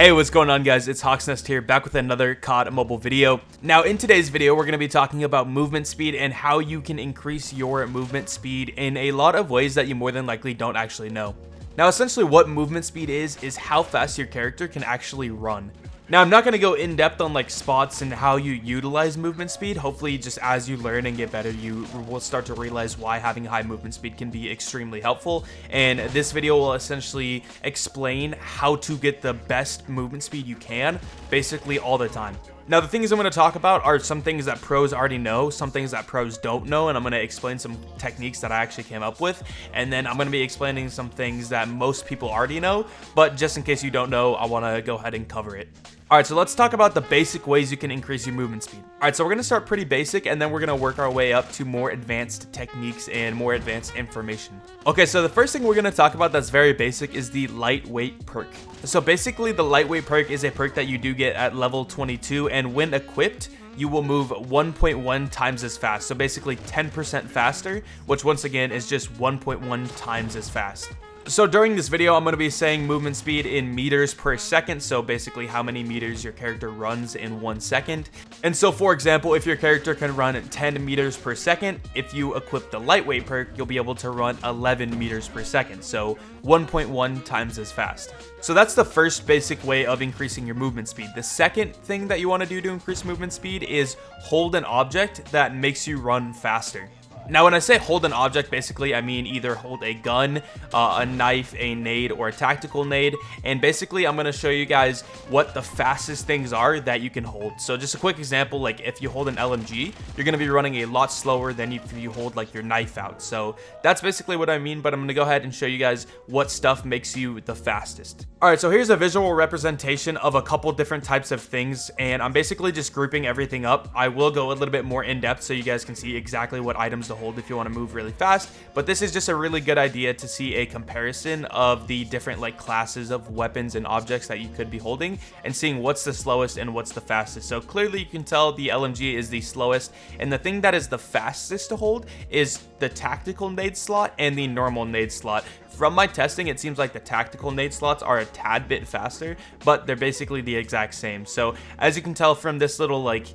Hey, what's going on, guys? It's Hawksnest here, back with another COD mobile video. Now, in today's video, we're going to be talking about movement speed and how you can increase your movement speed in a lot of ways that you more than likely don't actually know. Now, essentially what movement speed is how fast your character can actually run. Now, I'm not going to go in depth on like spots and how you utilize movement speed. Hopefully, just as you learn and get better, you will start to realize why having high movement speed can be extremely helpful. And this video will essentially explain how to get the best movement speed you can, basically all the time. Now, the things I'm going to talk about are some things that pros already know, some things that pros don't know, and I'm going to explain some techniques that I actually came up with, and then I'm going to be explaining some things that most people already know, but just in case you don't know, I want to go ahead and cover it. Alright, so let's talk about the basic ways you can increase your movement speed. Alright, so we're going to start pretty basic, and then we're going to work our way up to more advanced techniques and more advanced information. Okay, so the first thing we're going to talk about that's very basic is the lightweight perk. So basically, the lightweight perk is a perk that you do get at level 22, and when equipped, you will move 1.1 times as fast. So basically 10% faster, which once again is just 1.1 times as fast. So during this video, I'm going to be saying movement speed in meters per second, so basically how many meters your character runs in 1 second. And so for example, if your character can run at 10 meters per second, if you equip the lightweight perk, you'll be able to run 11 meters per second, so 1.1 times as fast. So that's the first basic way of increasing your movement speed. The second thing that you want to do to increase movement speed is hold an object that makes you run faster. Now, when I say hold an object, basically I mean either hold a gun, a knife, a nade, or a tactical nade. And basically I'm going to show you guys what the fastest things are that you can hold. So just a quick example, like if you hold an LMG, you're going to be running a lot slower than if you hold like your knife out. So that's basically what I mean, but I'm going to go ahead and show you guys what stuff makes you the fastest. Alright, so here's a visual representation of a couple different types of things, and I'm basically just grouping everything up. I will go a little bit more in depth so you guys can see exactly what items to hold if you want to move really fast, but this is just a really good idea to see a comparison of the different like classes of weapons and objects that you could be holding and seeing what's the slowest and what's the fastest. So clearly you can tell the LMG is the slowest, and the thing that is the fastest to hold is the tactical nade slot and the normal nade slot. From my testing, it seems like the tactical nade slots are a tad bit faster, but they're basically the exact same. So as you can tell from this little like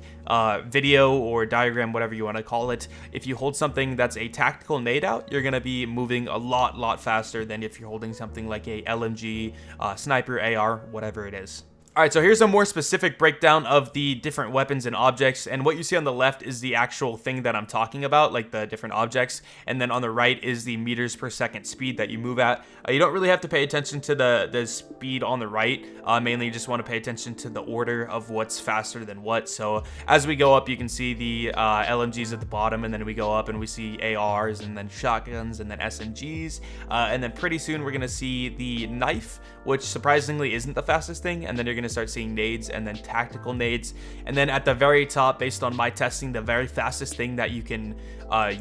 video or diagram, whatever you want to call it, if you hold something that's a tactical nade out, you're going to be moving a lot faster than if you're holding something like a LMG, sniper, AR, whatever it is. Alright, so here's a more specific breakdown of the different weapons and objects, and what you see on the left is the actual thing that I'm talking about, like the different objects, and then on the right is the meters per second speed that you move at. You don't really have to pay attention to the speed on the right, mainly you just want to pay attention to the order of what's faster than what. So as we go up, you can see the LMGs at the bottom, and then we go up and we see ARs, and then shotguns, and then SMGs, and then pretty soon we're going to see the knife, which surprisingly isn't the fastest thing, and then you're going to start seeing nades and then tactical nades, and then at the very top, based on my testing, the very fastest thing that you can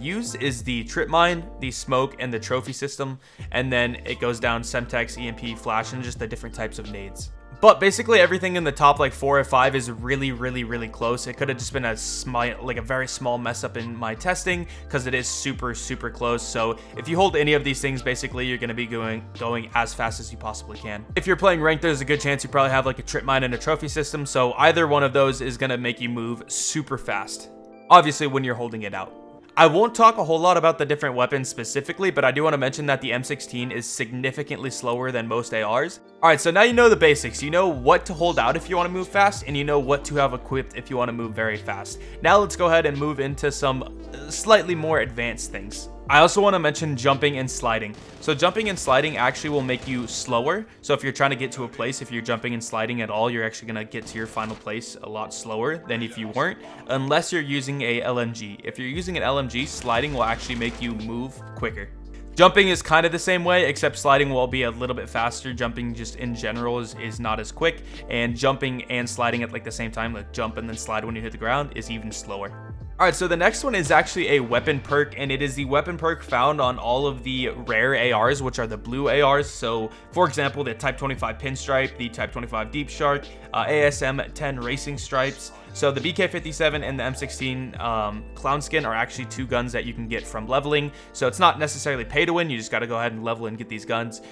use is the trip mine, the smoke, and the trophy system, and then it goes down Semtex, EMP, flash, and just the different types of nades. But basically everything in the top like 4 or 5 is really close. It could have just been a very small mess up in my testing because it is super close. So if you hold any of these things, basically you're going to be going as fast as you possibly can. If you're playing ranked, there's a good chance you probably have like a trip mine and a trophy system. So either one of those is going to make you move super fast, obviously when you're holding it out. I won't talk a whole lot about the different weapons specifically, but I do want to mention that the M16 is significantly slower than most ARs. Alright, so now you know the basics. You know what to hold out if you want to move fast, and you know what to have equipped if you want to move very fast. Now let's go ahead and move into some slightly more advanced things. I also want to mention jumping and sliding. So jumping and sliding actually will make you slower. So if you're trying to get to a place, if you're jumping and sliding at all, you're actually going to get to your final place a lot slower than if you weren't, unless you're using a LMG. If you're using an LMG, sliding will actually make you move quicker. Jumping is kind of the same way, except sliding will be a little bit faster. Jumping just in general is not as quick, and jumping and sliding at like the same time, like jump and then slide when you hit the ground, is even slower. Alright, so the next one is actually a weapon perk, and it is the weapon perk found on all of the rare ARs, which are the blue ARs. So, for example, the Type 25 Pinstripe, the Type 25 Deep Shark, ASM 10 Racing Stripes. So the BK57 and the M16 Clown Skin are actually two guns that you can get from leveling. So it's not necessarily pay to win, you just got to go ahead and level and get these guns.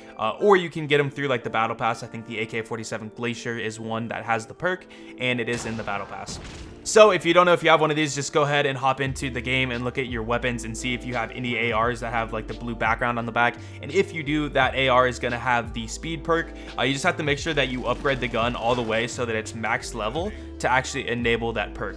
Or you can get them through like the Battle Pass. I think the AK-47 Glacier is one that has the perk, and it is in the Battle Pass. So if you don't know if you have one of these, just go ahead and hop into the game and look at your weapons and see if you have any ARs that have like the blue background on the back. And if you do, that AR is going to have the speed perk. You just have to make sure that you upgrade the gun all the way so that it's max level to actually enable that perk.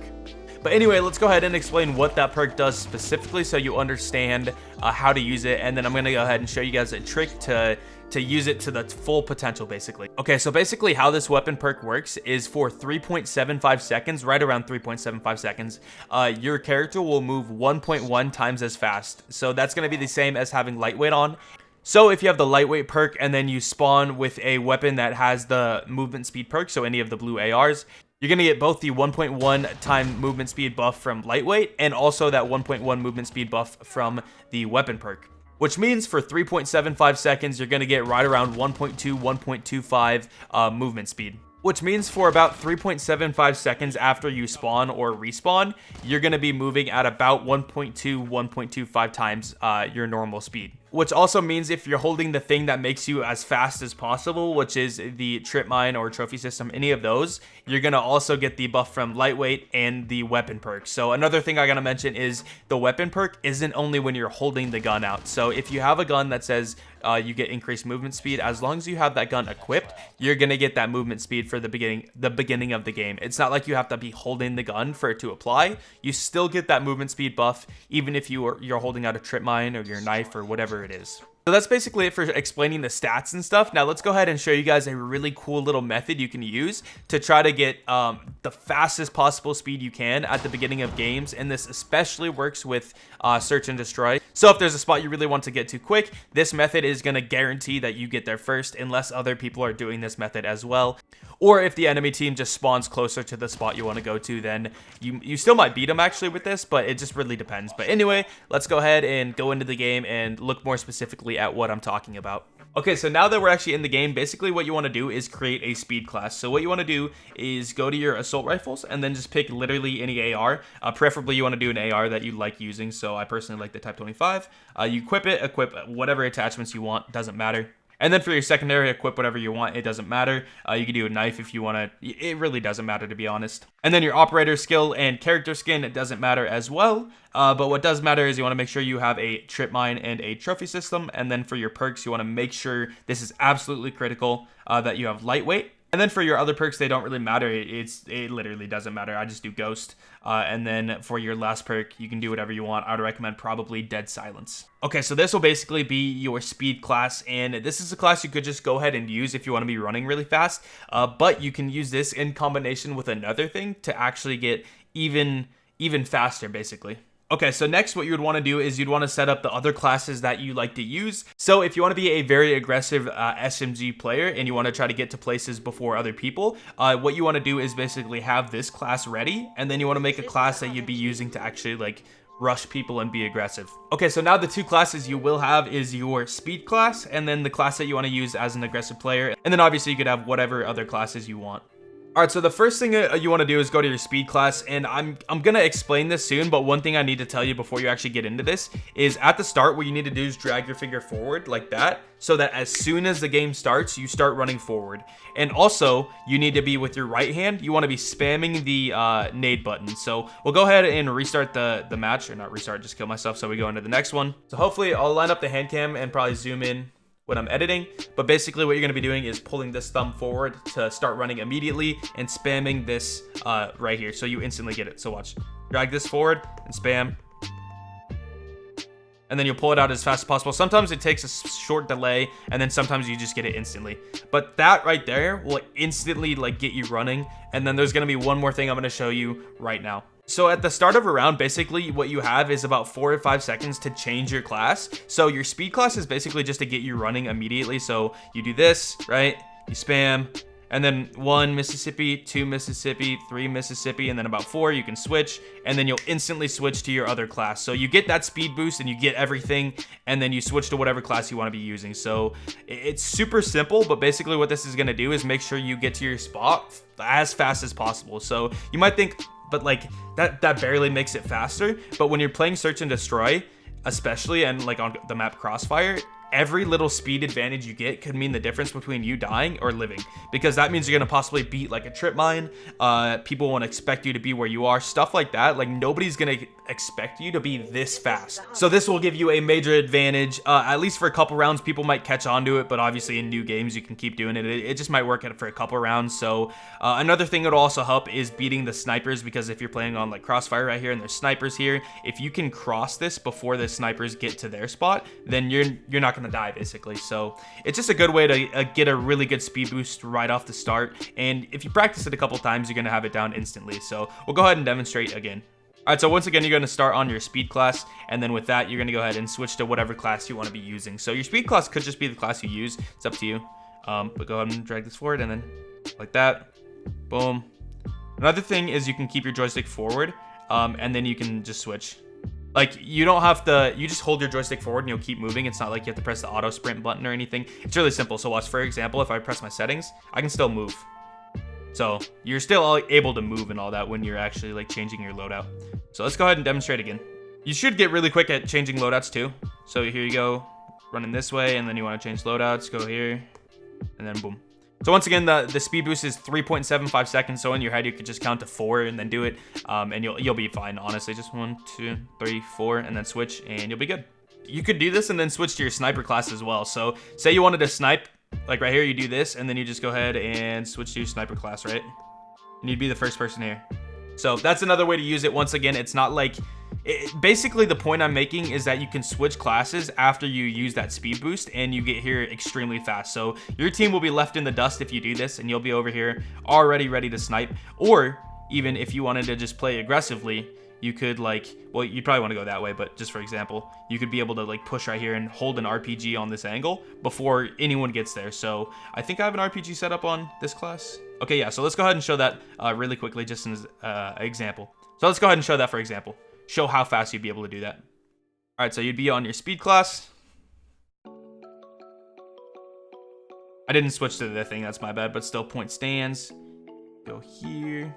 But anyway, let's go ahead and explain what that perk does specifically so you understand how to use it. And then I'm going to go ahead and show you guys a trick to use it to the full potential, basically. Okay, so basically how this weapon perk works is for 3.75 seconds, right around 3.75 seconds, your character will move 1.1 times as fast. So that's going to be the same as having lightweight on. So if you have the lightweight perk and then you spawn with a weapon that has the movement speed perk, so any of the blue ARs, you're going to get both the 1.1 time movement speed buff from lightweight and also that 1.1 movement speed buff from the weapon perk. Which means for 3.75 seconds, you're going to get right around 1.2, 1.25 movement speed. Which means for about 3.75 seconds after you spawn or respawn, you're going to be moving at about 1.2, 1.25 times your normal speed. Which also means if you're holding the thing that makes you as fast as possible, which is the trip mine or trophy system, any of those, you're going to also get the buff from lightweight and the weapon perk. So another thing I got to mention is the weapon perk isn't only when you're holding the gun out. So if you have a gun that says you get increased movement speed, as long as you have that gun equipped, you're going to get that movement speed for the beginning of the game. It's not like you have to be holding the gun for it to apply. You still get that movement speed buff even if you're holding out a trip mine or your knife or whatever it is. So that's basically it for explaining the stats and stuff. Now let's go ahead and show you guys a really cool little method you can use to try to get the fastest possible speed you can at the beginning of games. And this especially works with search and destroy. So if there's a spot you really want to get to quick, this method is going to guarantee that you get there first unless other people are doing this method as well. Or if the enemy team just spawns closer to the spot you want to go to, then you still might beat them actually with this, but it just really depends. But anyway, let's go ahead and go into the game and look more specifically at what I'm talking about. Okay, so now that we're actually in the game, basically what you want to do is create a speed class. So what you want to do is go to your assault rifles and then just pick literally any AR. Preferably you want to do an AR that you like using. So I personally like the Type 25. You equip whatever attachments you want, doesn't matter. And then for your secondary, equip whatever you want. It doesn't matter. You can do a knife if you want to. It really doesn't matter, to be honest. And then your operator skill and character skin, it doesn't matter as well. But what does matter is you want to make sure you have a trip mine and a trophy system. And then for your perks, you want to make sure, this is absolutely critical, that you have lightweight. And then for your other perks, they don't really matter. It literally doesn't matter. I just do Ghost. And then for your last perk, you can do whatever you want. I would recommend probably Dead Silence. Okay, so this will basically be your speed class. And this is a class you could just go ahead and use if you want to be running really fast. But you can use this in combination with another thing to actually get even faster, basically. Okay, so next what you would want to do is you'd want to set up the other classes that you like to use. So if you want to be a very aggressive SMG player and you want to try to get to places before other people, what you want to do is basically have this class ready, and then you want to make a class that you'd be using to actually like rush people and be aggressive. Okay, so now the two classes you will have is your speed class and then the class that you want to use as an aggressive player. And then obviously you could have whatever other classes you want. Alright, so the first thing you want to do is go to your speed class, and I'm gonna explain this soon, but one thing I need to tell you before you actually get into this is at the start what you need to do is drag your finger forward like that, so that as soon as the game starts, you start running forward. And also, you need to be with your right hand, you want to be spamming the nade button. So we'll go ahead and restart the match, or not restart, just kill myself, so we go into the next one. So hopefully I'll line up the hand cam and probably zoom in when I'm editing, but basically what you're going to be doing is pulling this thumb forward to start running immediately and spamming this right here, so you instantly get it. So watch, drag this forward and spam, and then you'll pull it out as fast as possible. Sometimes it takes a short delay, and then sometimes you just get it instantly, but that right there will instantly like get you running. And then there's going to be one more thing I'm going to show you right now. So at the start of a round, basically what you have is about 4 or 5 seconds to change your class. So your speed class is basically just to get you running immediately. So you do this, right? You spam, And then 1 Mississippi, 2 Mississippi, 3 Mississippi, and then about 4 you can switch, and then you'll instantly switch to your other class. So you get that speed boost and you get everything, and then you switch to whatever class you want to be using. So it's super simple, but basically what this is going to do is make sure you get to your spot as fast as possible. So you might think, but like that barely makes it faster. But when you're playing Search and Destroy, especially, and like on the map Crossfire, every little speed advantage you get could mean the difference between you dying or living, because that means you're going to possibly beat like a trip mine. People won't expect you to be where you are, stuff like that. Like nobody's going to expect you to be this fast. So this will give you a major advantage, at least for a couple rounds. People might catch on to it, but obviously in new games you can keep doing it. It just might work for a couple rounds. So another thing that'll also help is beating the snipers, because if you're playing on like Crossfire right here and there's snipers here, if you can cross this before the snipers get to their spot, then you're not going to die basically. So it's just a good way to get a really good speed boost right off the start, and if you practice it a couple times, you're going to have it down instantly. So we'll go ahead and demonstrate again. All right, so once again, you're going to start on your speed class, and then with that, you're going to go ahead and switch to whatever class you want to be using. So your speed class could just be the class you use. It's up to you. But go ahead and drag this forward, and then like that. Boom. Another thing is you can keep your joystick forward, and then you can just switch. Like, you don't have to, you just hold your joystick forward and you'll keep moving. It's not like you have to press the auto sprint button or anything. It's really simple. So watch, for example, if I press my settings, I can still move. So you're still able to move and all that when you're actually like changing your loadout. So let's go ahead and demonstrate again. You should get really quick at changing loadouts too. So here you go, running this way, and then you want to change loadouts, go here, and then boom. So once again, the speed boost is 3.75 seconds. So in your head, you could just count to 4 and then do it, and you'll be fine. Honestly, just 1, 2, 3, 4, and then switch, and you'll be good. You could do this and then switch to your sniper class as well. So say you wanted to snipe, like right here, you do this, and then you just go ahead and switch to your sniper class, right? And you'd be the first person here. So that's another way to use it. Once again, it's not like, basically the point I'm making is that you can switch classes after you use that speed boost, and you get here extremely fast. So your team will be left in the dust if you do this, and you'll be over here already ready to snipe. Or even if you wanted to just play aggressively, you could like, well, you probably want to go that way, but just for example, you could be able to like push right here and hold an RPG on this angle before anyone gets there. So I think I have an RPG set up on this class. Okay, yeah, so let's go ahead and show that really quickly, just as an example. So let's go ahead and show that for example. Show how fast you'd be able to do that. All right, so you'd be on your speed class. I didn't switch to the thing, that's my bad, but still point stands. Go here.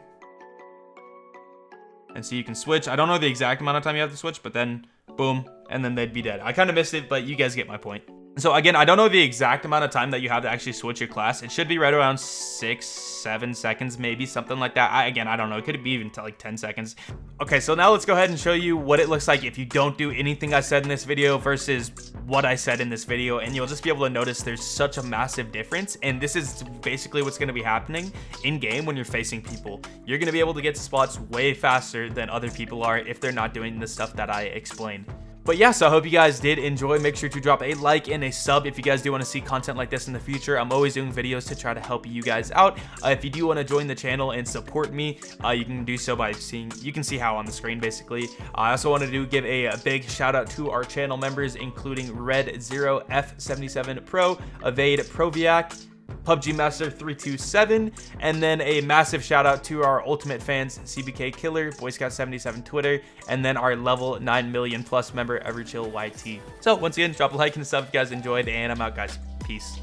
And so you can switch. I don't know the exact amount of time you have to switch, but then boom, and then they'd be dead. I kind of missed it, but you guys get my point. So again, I don't know the exact amount of time that you have to actually switch your class. It should be right around 6, 7 seconds, maybe something like that. I don't know. It could be even to like 10 seconds. Okay, so now let's go ahead and show you what it looks like if you don't do anything I said in this video versus what I said in this video, and you'll just be able to notice there's such a massive difference. And this is basically what's going to be happening in game when you're facing people. You're going to be able to get to spots way faster than other people are if they're not doing the stuff that I explained. But yeah, so I hope you guys did enjoy. Make sure to drop a like and a sub if you guys do want to see content like this in the future. I'm always doing videos to try to help you guys out. If you do want to join the channel and support me, you can do so by you can see how on the screen basically. I also wanted to give a big shout out to our channel members, including Red Zero, F77 Pro, Evade Proviac, PUBG Master 327, and then a massive shout out to our ultimate fans, CBK Killer, Boy Scout 77 Twitter, and then our level 9 million plus member, Everchill YT. So once again, drop a like and a sub if you guys enjoyed, and I'm out, guys. Peace.